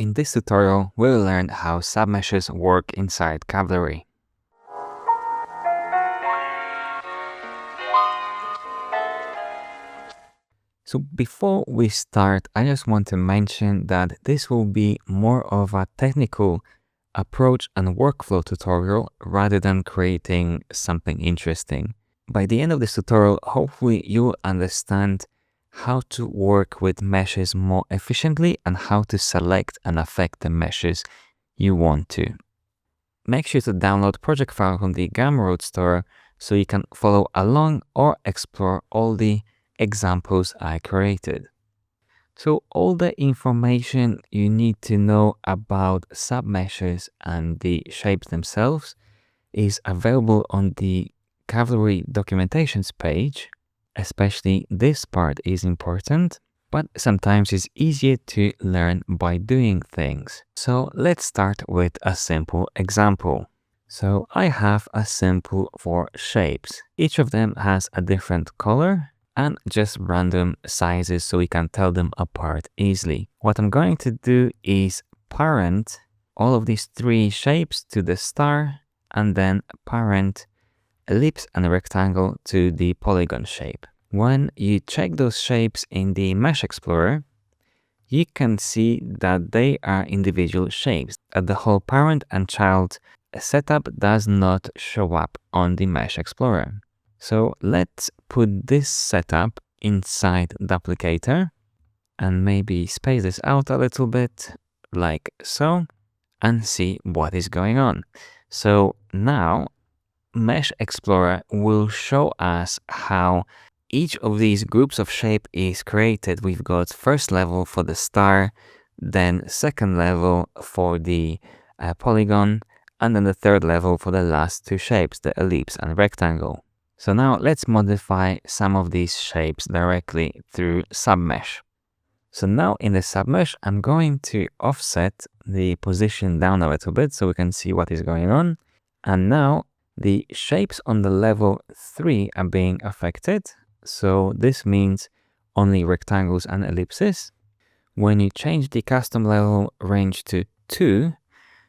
in this tutorial, we'll learn how submeshes work inside Cavalry. So before we start, I just want to mention that this will be more of a technical approach and workflow tutorial rather than creating something interesting. By the end of this tutorial, hopefully you'll understand how to work with meshes more efficiently and how to select and affect the meshes you want to. Make sure to download project file from the Gumroad store so you can follow along or explore all the examples I created. So all the information you need to know about submeshes and the shapes themselves is available on the Cavalry documentations page. Especially this part is important, but sometimes it's easier to learn by doing things. So let's start with a simple example. So I have a sample for shapes. Each of them has a different color and just random sizes so we can tell them apart easily. What I'm going to do is parent all of these three shapes to the star and then parent ellipse and rectangle to the polygon shape. When you check those shapes in the Mesh Explorer, you can see that they are individual shapes, that the whole parent and child setup does not show up on the Mesh Explorer. So let's put this setup inside Duplicator and maybe space this out a little bit like so and see what is going on. So now Mesh Explorer will show us how each of these groups of shape is created. We've got first level for the star, then second level for the polygon, and then the third level for the last two shapes, the ellipse and rectangle. So now let's modify some of these shapes directly through submesh. So now in the submesh, I'm going to offset the position down a little bit so we can see what is going on. And now the shapes on the level 3 are being affected. So this means only rectangles and ellipses. When you change the custom level range to 2,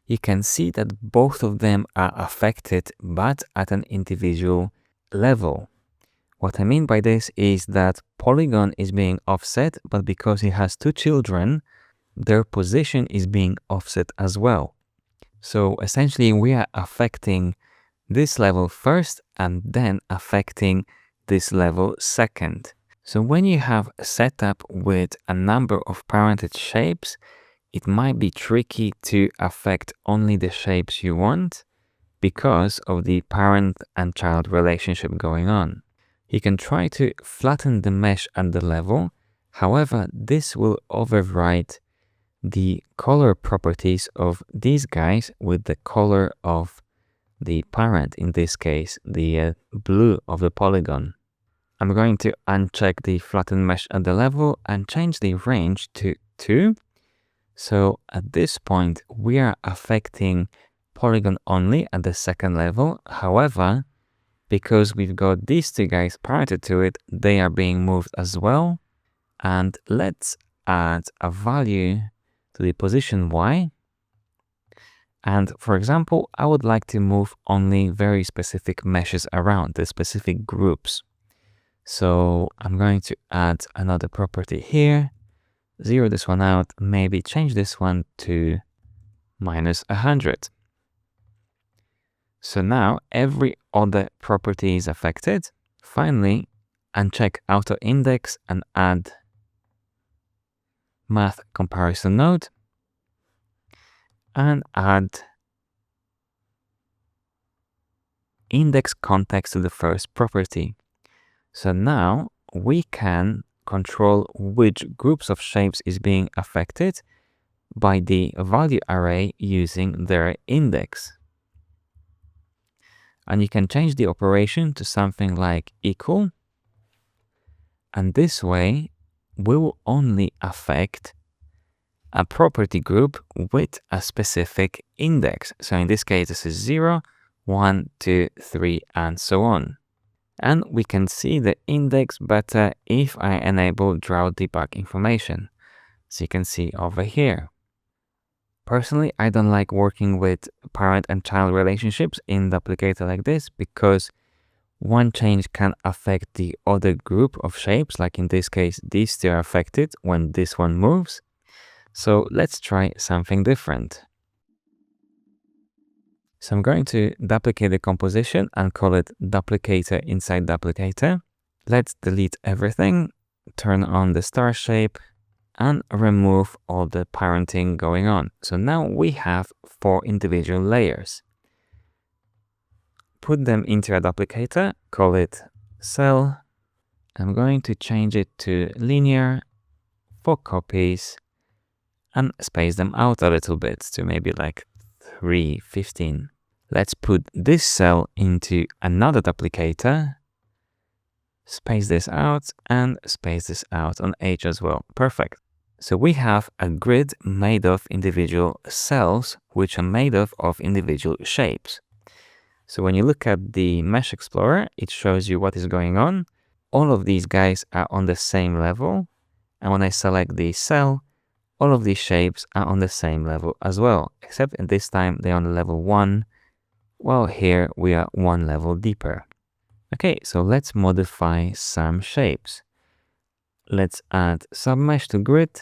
you can see that both of them are affected, but at an individual level. What I mean by this is that polygon is being offset, but because it has two children, their position is being offset as well. So essentially we are affecting this level first and then affecting this level second. So when you have a setup with a number of parented shapes, it might be tricky to affect only the shapes you want because of the parent and child relationship going on. You can try to flatten the mesh at the level. However, this will override the color properties of these guys with the color of the parent, in this case, the blue of the polygon. I'm going to uncheck the flatten mesh at the level and change the range to 2. So at this point, we are affecting polygon only at the second level. However, because we've got these two guys parented to it, they are being moved as well. And let's add a value to the position Y. And for example, I would like to move only very specific meshes around, the specific groups. So I'm going to add another property here, zero this one out, maybe change this one to -100. So now every other property is affected. Finally, uncheck auto index and add math comparison node and add index context to the first property. So now we can control which groups of shapes is being affected by the value array using their index. And you can change the operation to something like equal. And this way, we will only affect a property group with a specific index. So in this case, this is 0, 1, 2, 3, and so on. And we can see the index better if I enable draw debug information. So you can see over here. Personally, I don't like working with parent and child relationships in Duplicator like this because one change can affect the other group of shapes. Like in this case, these two are affected when this one moves. So let's try something different. So I'm going to duplicate the composition and call it Duplicator inside Duplicator. Let's delete everything, turn on the star shape, and remove all the parenting going on. So now we have 4 individual layers. Put them into a duplicator, call it cell. I'm going to change it to linear, 4 copies, and space them out a little bit to maybe like 3, 15. Let's put this cell into another duplicator, space this out, and space this out on H as well. Perfect. So we have a grid made of individual cells, which are made of individual shapes. So when you look at the Mesh Explorer, it shows you what is going on. All of these guys are on the same level. And when I select the cell, all of these shapes are on the same level as well, except in this time they're on level 1, while here we are 1 level deeper. Okay, so let's modify some shapes. Let's add submesh to grid.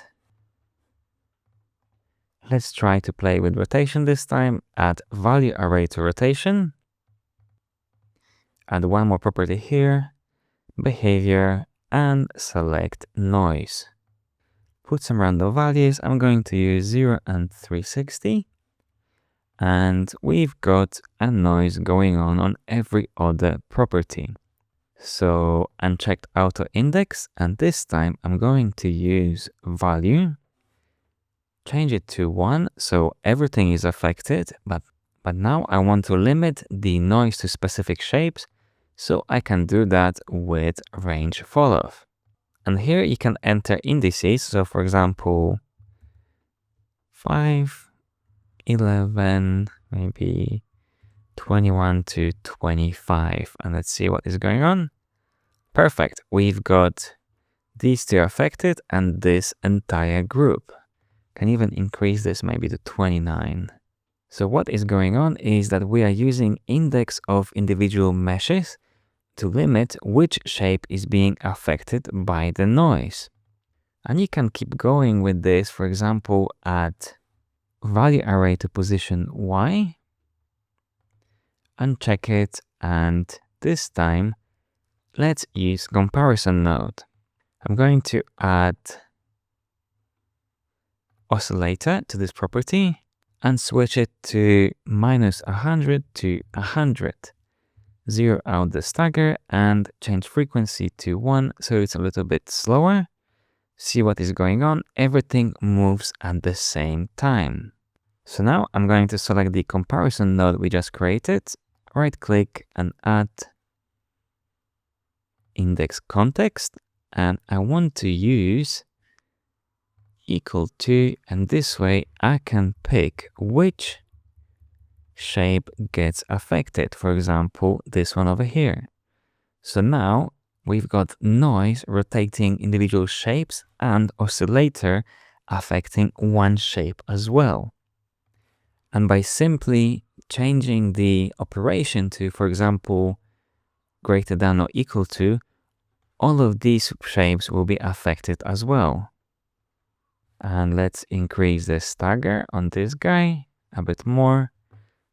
Let's try to play with rotation this time. Add value array to rotation. Add one more property here, behavior, and select noise. Put some random values. I'm going to use 0 and 360. And we've got a noise going on every other property. So unchecked auto index, and this time I'm going to use value. Change it to 1, so everything is affected, but now I want to limit the noise to specific shapes, so I can do that with range falloff. And here you can enter indices, so for example, 5, 11, maybe 21 to 25, and let's see what is going on. Perfect, we've got these two affected and this entire group. Can even increase this maybe to 29. So what is going on is that we are using index of individual meshes to limit which shape is being affected by the noise. And you can keep going with this. For example, add value array to position Y, uncheck it, and this time let's use comparison node. I'm going to add oscillator to this property and switch it to -100 to 100. Zero out the stagger and change frequency to 1 so it's a little bit slower. See what is going on. Everything moves at the same time. So now I'm going to select the comparison node we just created, right click and add index context, and I want to use equal to, and this way I can pick which shape gets affected. For example, this one over here. So now we've got noise rotating individual shapes and oscillator affecting one shape as well. And by simply changing the operation to, for example, greater than or equal to, all of these shapes will be affected as well. And let's increase the stagger on this guy a bit more.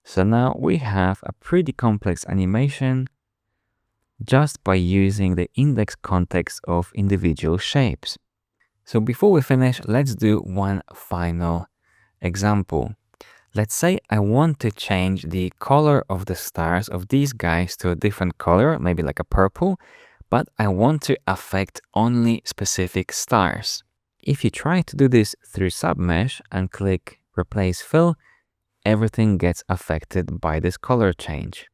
So now we have a pretty complex animation just by using the index context of individual shapes. So before we finish, let's do one final example. Let's say I want to change the color of the stars of these guys to a different color, maybe like a purple, but I want to affect only specific stars. If you try to do this through submesh and click replace fill, everything gets affected by this color change.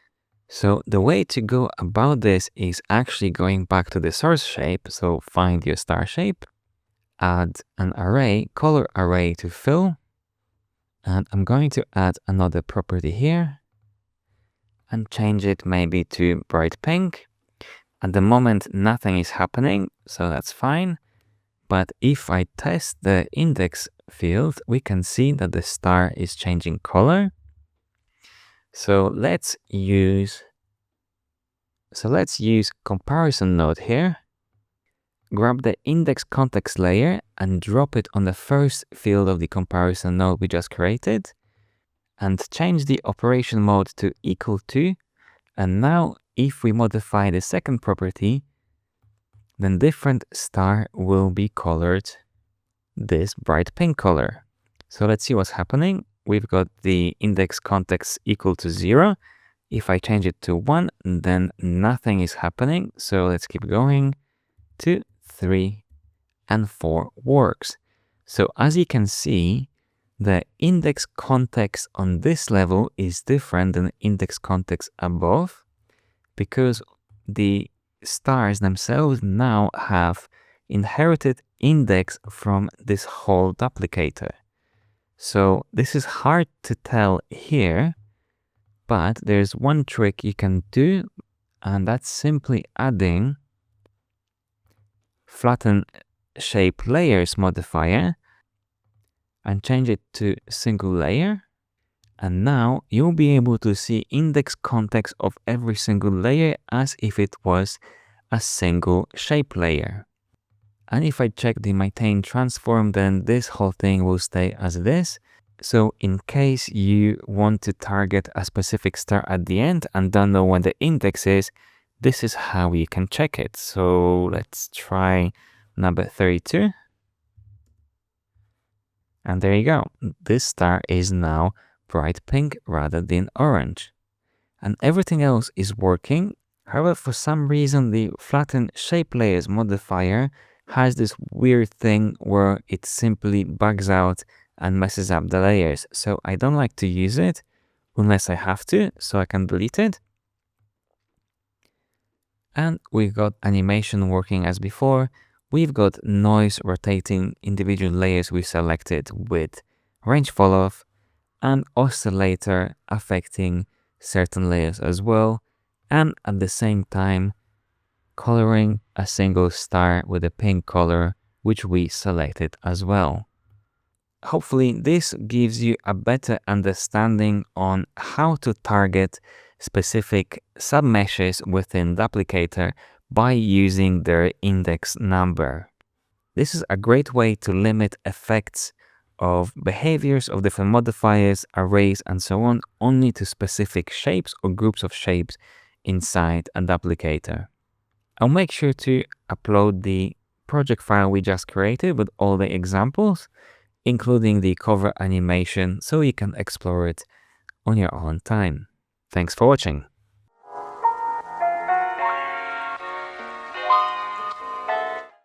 So the way to go about this is actually going back to the source shape. So find your star shape, add an array, color array to fill, and I'm going to add another property here and change it maybe to bright pink. At the moment, nothing is happening, so that's fine. But if I test the index field, we can see that the star is changing color. So let's use comparison node here. Grab the index context layer and drop it on the first field of the comparison node we just created, and change the operation mode to equal to. And now if we modify the second property, then different star will be colored this bright pink color. So let's see what's happening. We've got the index context equal to 0. If I change it to 1, then nothing is happening. So let's keep going. 2, 3, and 4 works. So as you can see, the index context on this level is different than the index context above, because the stars themselves now have inherited index from this whole duplicator. So this is hard to tell here, but there's one trick you can do, and that's simply adding flatten shape layers modifier and change it to single layer. And now you'll be able to see index context of every single layer as if it was a single shape layer. And if I check the maintain transform, then this whole thing will stay as it is. So in case you want to target a specific star at the end and don't know when the index is, this is how you can check it. So let's try number 32. And there you go. This star is now bright pink rather than orange. And everything else is working. However, for some reason, the flatten shape layers modifier has this weird thing where it simply bugs out and messes up the layers. So I don't like to use it unless I have to, so I can delete it. And we've got animation working as before. We've got noise rotating individual layers we selected with range falloff, and oscillator affecting certain layers as well, and at the same time coloring a single star with a pink color, which we selected as well. Hopefully this gives you a better understanding on how to target specific submeshes within Duplicator by using their index number. This is a great way to limit effects of behaviors of different modifiers, arrays, and so on only to specific shapes or groups of shapes inside a Duplicator. I'll make sure to upload the project file we just created with all the examples, including the cover animation, so you can explore it on your own time. Thanks for watching.